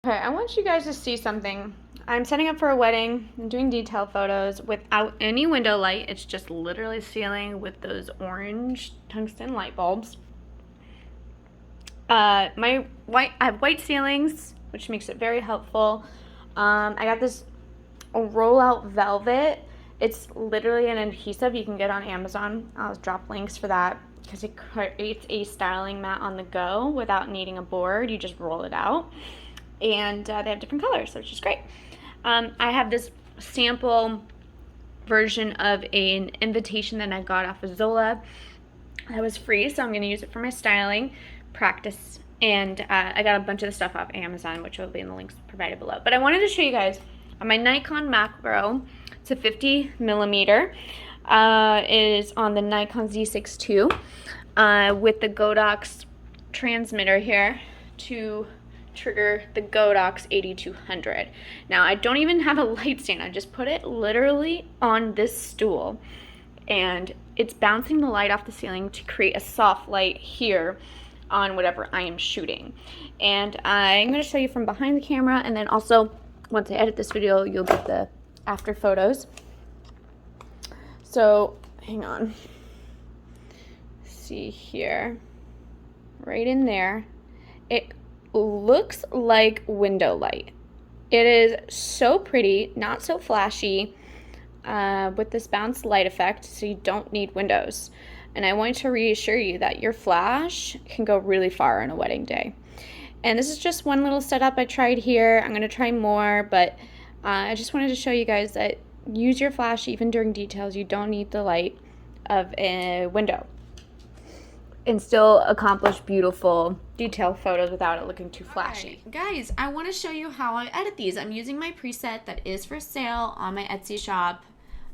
Okay, I want you guys to see something. I'm setting up for a wedding. I'm doing detail photos without any window light. It's just literally ceiling with those orange tungsten light bulbs. I have white ceilings, which makes it very helpful. I got this rollout velvet. It's literally an adhesive you can get on Amazon. I'll drop links for that because it creates a styling mat on the go without needing a board. You just roll it out, and they have different colors, which is great. I have this sample version of an invitation that I got off of Zola that was free, so I'm going to use it for my styling practice. And I got a bunch of the stuff off Amazon, which will be in the links provided below. But I wanted to show you guys on my Nikon macro. It's a 50 millimeter. It is on the Nikon Z6 II with the Godox transmitter here to trigger the Godox 8200. Now, I don't even have a light stand. I just put it literally on this stool, and it's bouncing the light off the ceiling to create a soft light here on whatever I am shooting. And I'm going to show you from behind the camera, and then also once I edit this video, you'll get the after photos. So, hang on. See here. Right in there. It looks like window light. It is so pretty, not so flashy, with this bounce light effect, so you don't need windows. And I want to reassure you that your flash can go really far on a wedding day. And this is just one little setup I tried here. I'm going to try more, but I just wanted to show you guys that use your flash even during details. You don't need the light of a window, and still accomplish beautiful detail photos without it looking too flashy. Right, guys, I want to show you how I edit these. I'm using my preset that is for sale on my Etsy shop.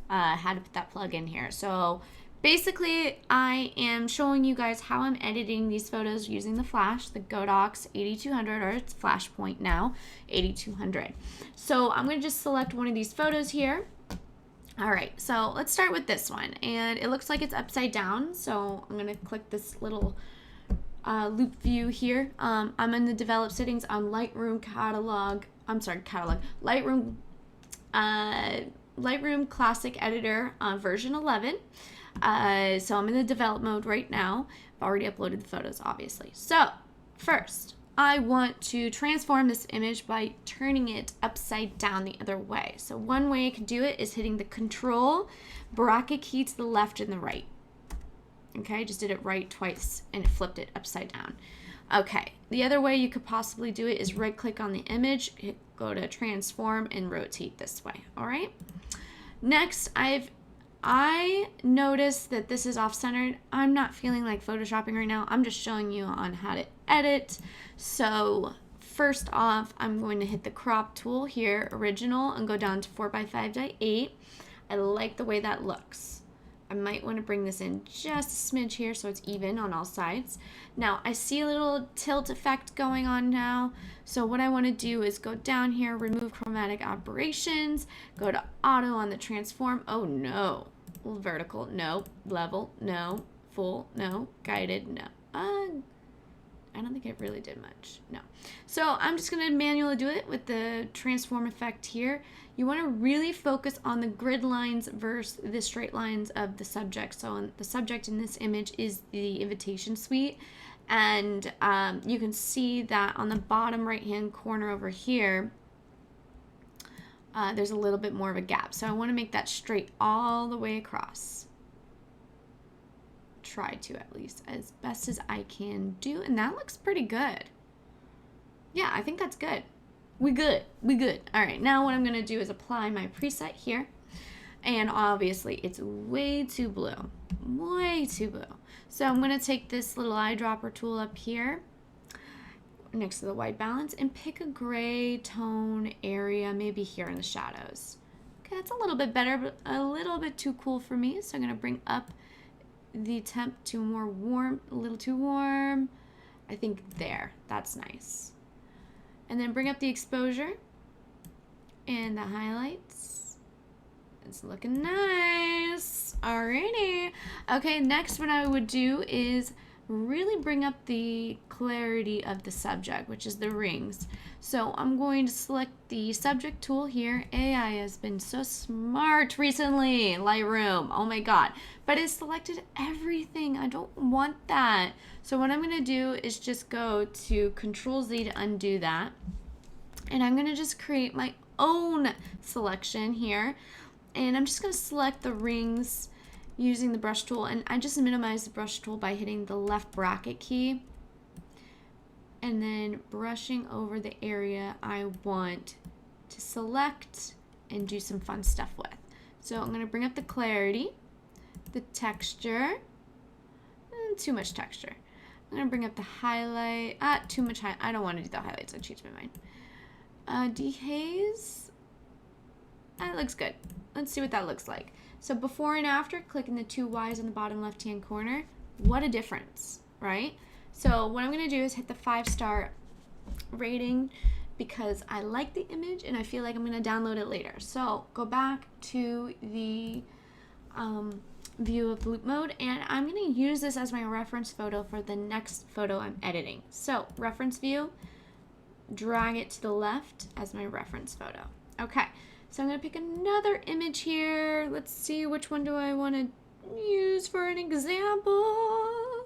How to put that plug in here. So basically, I am showing you guys how I'm editing these photos using the flash, the Godox 8200, or it's Flashpoint now, 8200. So I'm going to just select one of these photos here. All right, so let's start with this one, and it looks like it's upside down, so I'm going to click this little loop view here. I'm in the develop settings on Lightroom Lightroom Classic Editor version 11. So I'm in the develop mode right now. I've already uploaded the photos, obviously. So first, I want to transform this image by turning it upside down the other way. So one way I can do it is hitting the Control bracket key to the left and the right. Okay, I just did it right twice and it flipped it upside down. Okay, the other way you could possibly do it is right click on the image, go to transform and rotate this way. All right. Next, I noticed that this is off-centered. I'm not feeling like photoshopping right now. I'm just showing you on how to edit. So first off, I'm going to hit the crop tool here, original, and go down to 4x5.8. I like the way that looks. I might want to bring this in just a smidge here so it's even on all sides. Now, I see a little tilt effect going on now. So what I want to do is go down here, remove chromatic aberrations, go to auto on the transform. Oh no. Vertical, no. Level, no. Full, no. Guided, no. I don't think it really did much. No. So I'm just going to manually do it with the transform effect here. You want to really focus on the grid lines versus the straight lines of the subject. So the subject in this image is the invitation suite. And you can see that on the bottom right hand corner over here, there's a little bit more of a gap. So I want to make that straight all the way across. Try to, at least, as best as I can do. And that looks pretty good. Yeah, I think that's good. We good. All right, now what I'm going to do is apply my preset here. And obviously, it's way too blue. Way too blue. So I'm going to take this little eyedropper tool up here next to the white balance and pick a gray tone area, maybe here in the shadows. Okay, that's a little bit better, but a little bit too cool for me. So I'm going to bring up the temp to more warm, a little too warm. I think there, that's nice. And then bring up the exposure and the highlights. It's looking nice. Alrighty. Okay, next what I would do is really bring up the clarity of the subject, which is the rings. So I'm going to select the subject tool here. AI has been so smart recently, Lightroom, oh my god. But it selected everything. I don't want that. So what I'm going to do is just go to Control Z to undo that. And I'm going to just create my own selection here. And I'm just going to select the rings using the brush tool, and I just minimize the brush tool by hitting the left bracket key and then brushing over the area I want to select and do some fun stuff with. So I'm going to bring up the clarity, the texture, too much texture. I'm going to bring up the highlight, too much I don't want to do the highlights, I changed my mind. Dehaze, that looks good. Let's see what that looks like. So before and after, clicking the two Y's in the bottom left-hand corner, what a difference, right? So what I'm gonna do is hit the 5-star rating because I like the image and I feel like I'm gonna download it later. So go back to the view of loop mode, and I'm gonna use this as my reference photo for the next photo I'm editing. So reference view, drag it to the left as my reference photo. Okay. So I'm going to pick another image here. Let's see, which one do I want to use for an example?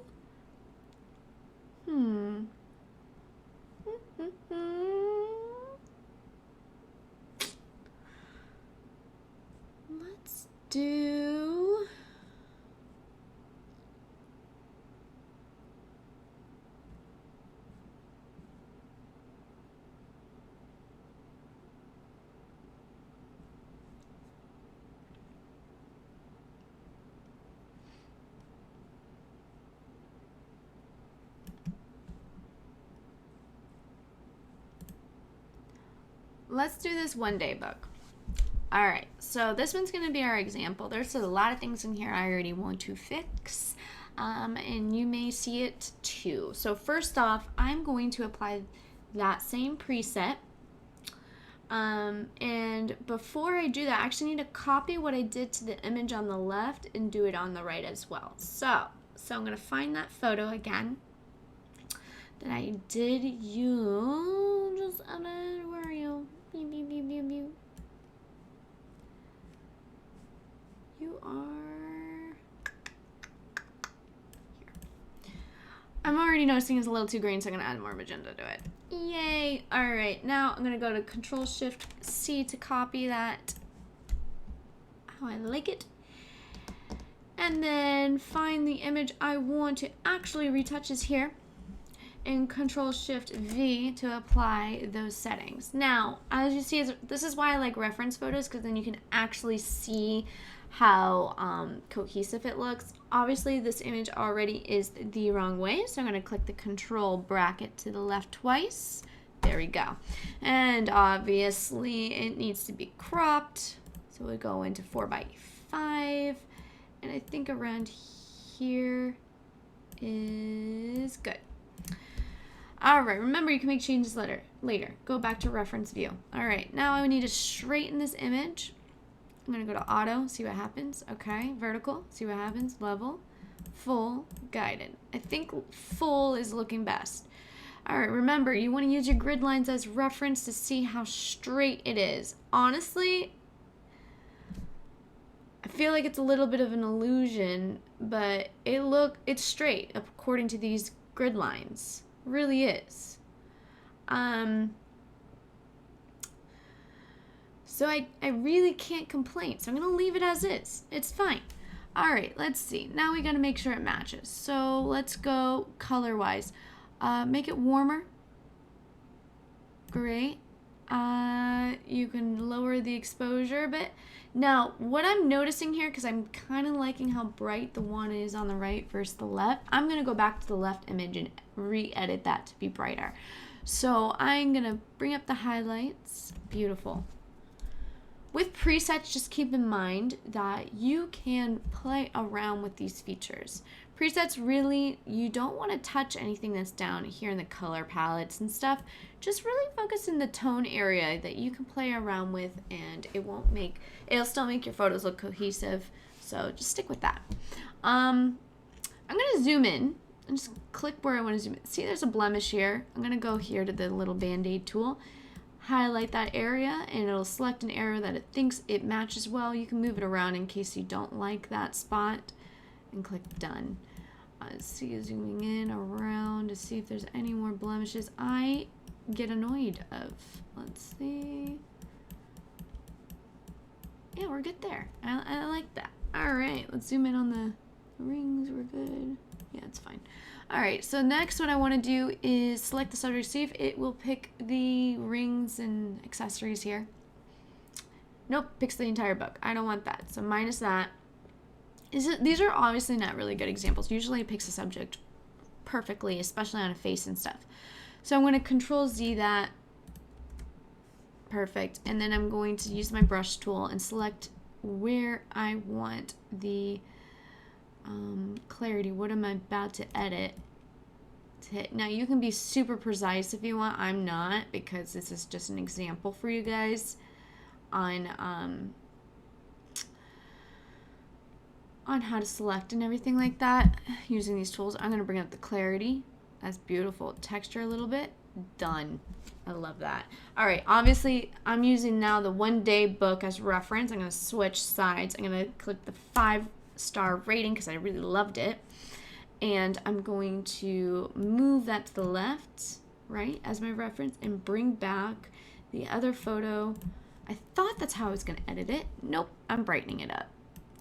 Let's do... Let's do this one-day book. All right, so this one's going to be our example. There's a lot of things in here I already want to fix, and you may see it too. So first off, I'm going to apply that same preset, and before I do that, I actually need to copy what I did to the image on the left and do it on the right as well. So I'm going to find that photo again that I did use. Just edit. Where are you? You are here. I'm already noticing it's a little too green, so I'm gonna add more magenta to it. Yay! All right, now I'm gonna go to Control Shift C to copy that how I like it, and then find the image I want to actually retouch is here, and Control Shift V to apply those settings. Now, as you see, this is why I like reference photos, because then you can actually see how cohesive it looks. Obviously, this image already is the wrong way, so I'm going to click the Control bracket to the left twice. There we go. And obviously, it needs to be cropped, so we'll go into 4:5, and I think around here is good. All right, remember you can make changes later. Go back to reference view. All right, now I need to straighten this image. I'm gonna go to auto, see what happens. Okay, vertical, see what happens. Level, full, guided. I think full is looking best. All right, remember you wanna use your grid lines as reference to see how straight it is. Honestly, I feel like it's a little bit of an illusion, but it's straight according to these grid lines. Really is. So I really can't complain. So I'm gonna leave it as is. It's fine. All right, let's see. Now we gotta make sure it matches. So let's go color-wise. Make it warmer. Great. You can lower the exposure a bit. Now, what I'm noticing here, because I'm kind of liking how bright the one is on the right versus the left, I'm going to go back to the left image and re-edit that to be brighter. So I'm going to bring up the highlights. Beautiful. With presets, just keep in mind that you can play around with these features. Presets really, you don't want to touch anything that's down here in the color palettes and stuff. Just really focus in the tone area that you can play around with, and it'll still make your photos look cohesive. So just stick with that. I'm going to zoom in and just click where I want to zoom in. See, there's a blemish here. I'm going to go here to the little band-aid tool, highlight that area, and it'll select an area that it thinks it matches well. You can move it around in case you don't like that spot, and click done. See, zooming in around to see if there's any more blemishes I get annoyed of. Let's see. Yeah, we're good there. I like that. All right, let's zoom in on the rings. We're good. Yeah, it's fine. All right, so next what I want to do is select the subject, see if it will pick the rings and accessories here. Nope, picks the entire book. I don't want that, so minus that. These are obviously not really good examples. Usually it picks a subject perfectly, especially on a face and stuff. So I'm going to Control Z that. Perfect. And then I'm going to use my brush tool and select where I want the clarity. What am I about to edit? To hit. Now you can be super precise if you want. I'm not, because this is just an example for you guys on how to select and everything like that using these tools. I'm going to bring up the clarity. That's beautiful. Texture a little bit. Done. I love that. All right, obviously I'm using now the 1-day book as reference. I'm going to switch sides. I'm going to click the 5-star rating because I really loved it. And I'm going to move that to the left, right, as my reference, and bring back the other photo. I thought that's how I was going to edit it. Nope, I'm brightening it up.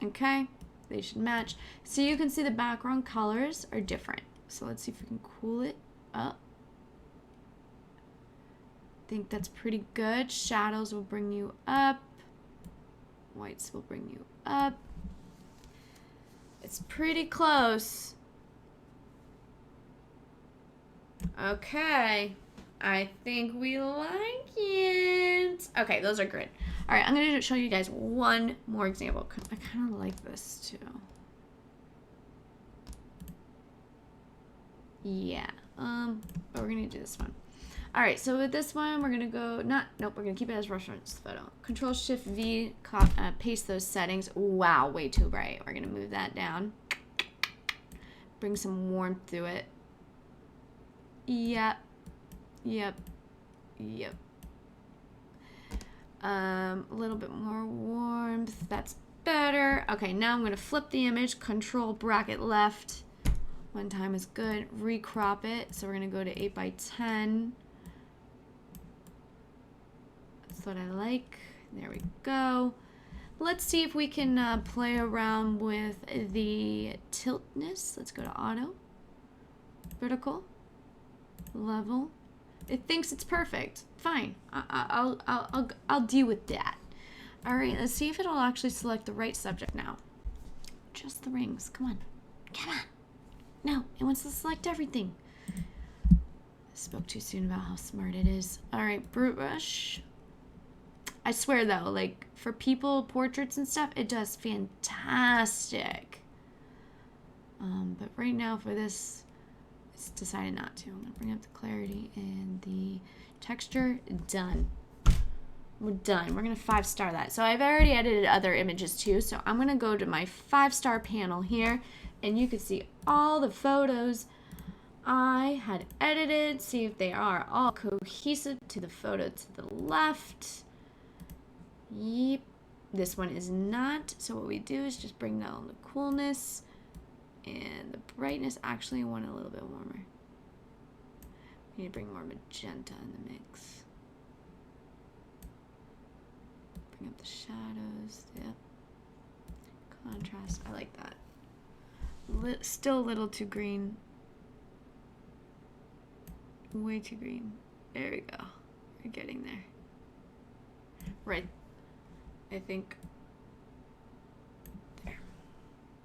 Okay, they should match. So you can see the background colors are different. So let's see if we can cool it up. I think that's pretty good. Shadows will bring you up. Whites will bring you up. It's pretty close. Okay. I think we like it. Okay, those are good. All right, I'm going to show you guys one more example. I kind of like this too. Yeah. But we're going to do this one. All right, so with this one, we're going to go, nope, we're going to keep it as reference photo. Control-Shift-V, paste those settings. Wow, way too bright. We're going to move that down. Bring some warmth to it. Yep. A little bit more warmth. That's better. Okay, now I'm going to flip the image. Control bracket left. One time is good. Recrop it. So we're going to go to 8x10. That's what I like. There we go. Let's see if we can play around with the tiltness. Let's go to auto. Vertical. Level. It thinks it's perfect. Fine. I'll deal with that. All right, let's see if it'll actually select the right subject now. Just the rings. Come on. Come on. No, it wants to select everything. I spoke too soon about how smart it is. All right, brush. I swear though, like for people, portraits and stuff, it does fantastic. But right now for this, it's decided not to. I'm gonna bring up the clarity and the texture. Done. We're done. We're gonna 5-star that. So I've already edited other images too. So I'm gonna go to my 5-star panel here, and you can see all the photos I had edited. See if they are all cohesive to the photo to the left. Yep. This one is not. So what we do is just bring down the coolness and the brightness. Actually, I want it a little bit warmer. We need to bring more magenta in the mix. Bring up the shadows. Yep. Contrast. I like that. Still a little too green. Way too green. There we go. We're getting there. Right. I think. There.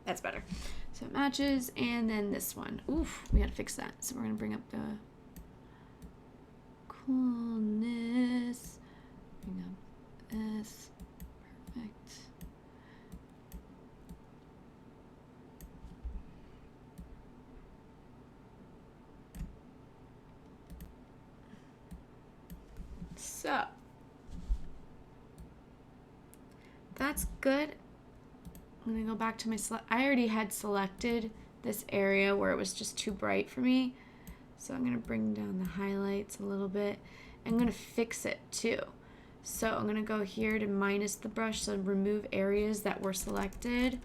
That's better. So it matches, and then this one. Oof, we gotta fix that. So we're gonna bring up the coolness. Bring up this. Perfect. So that's good. I'm gonna go back to my select. I already had selected this area where it was just too bright for me. So I'm going to bring down the highlights a little bit. I'm going to fix it too. So I'm going to go here to minus the brush, so remove areas that were selected.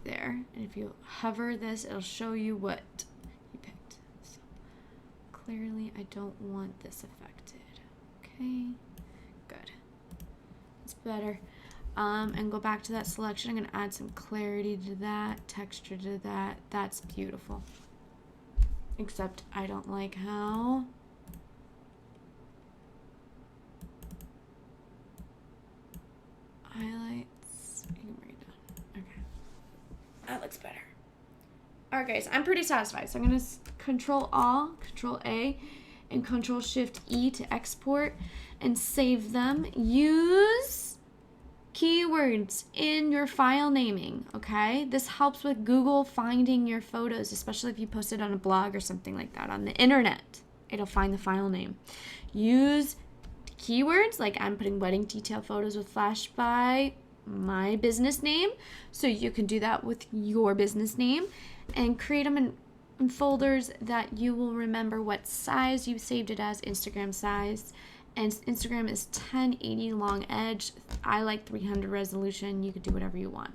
There. And if you hover this, it'll show you what you picked. So clearly I don't want this affected. Okay. Good. It's better. And go back to that selection. I'm going to add some clarity to that, texture to that. That's beautiful. Except I don't like how highlights. You can bring it down. Okay. That looks better. Alright guys, I'm pretty satisfied. So I'm going to Control A, and Control Shift E to export and save them. Use keywords in your file naming, okay? This helps with Google finding your photos, especially if you post it on a blog or something like that on the internet. It'll find the file name. Use keywords, like I'm putting wedding detail photos with flash by my business name, so you can do that with your business name, and create them in folders that you will remember what size you saved it as, Instagram size. And Instagram is 1080 long edge. I like 300 resolution. You could do whatever you want.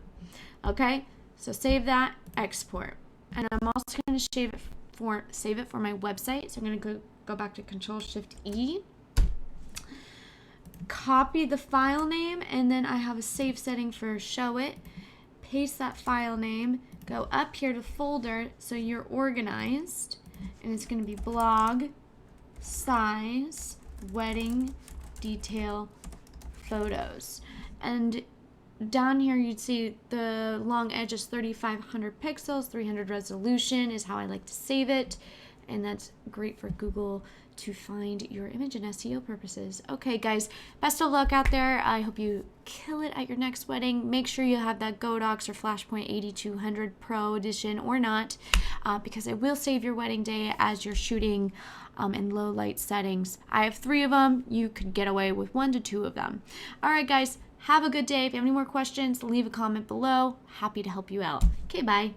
Okay, so save that, export. And I'm also going to save it for my website. So I'm going to go back to Control Shift E. Copy the file name, and then I have a save setting for show it. Paste that file name, go up here to folder so you're organized, and it's going to be blog, size, wedding, detail, photos. And down here you'd see the long edge is 3500 pixels, 300 resolution is how I like to save it, and that's great for Google to find your image and SEO purposes. Okay guys, best of luck out there. I hope you kill it at your next wedding. Make sure you have that Godox or Flashpoint ad200 Pro Edition or not, because it will save your wedding day as you're shooting in low light settings. I have 3 of them. You could get away with 1 to 2 of them. All right guys, have a good day. If you have any more questions, leave a comment below. Happy to help you out. Okay, bye.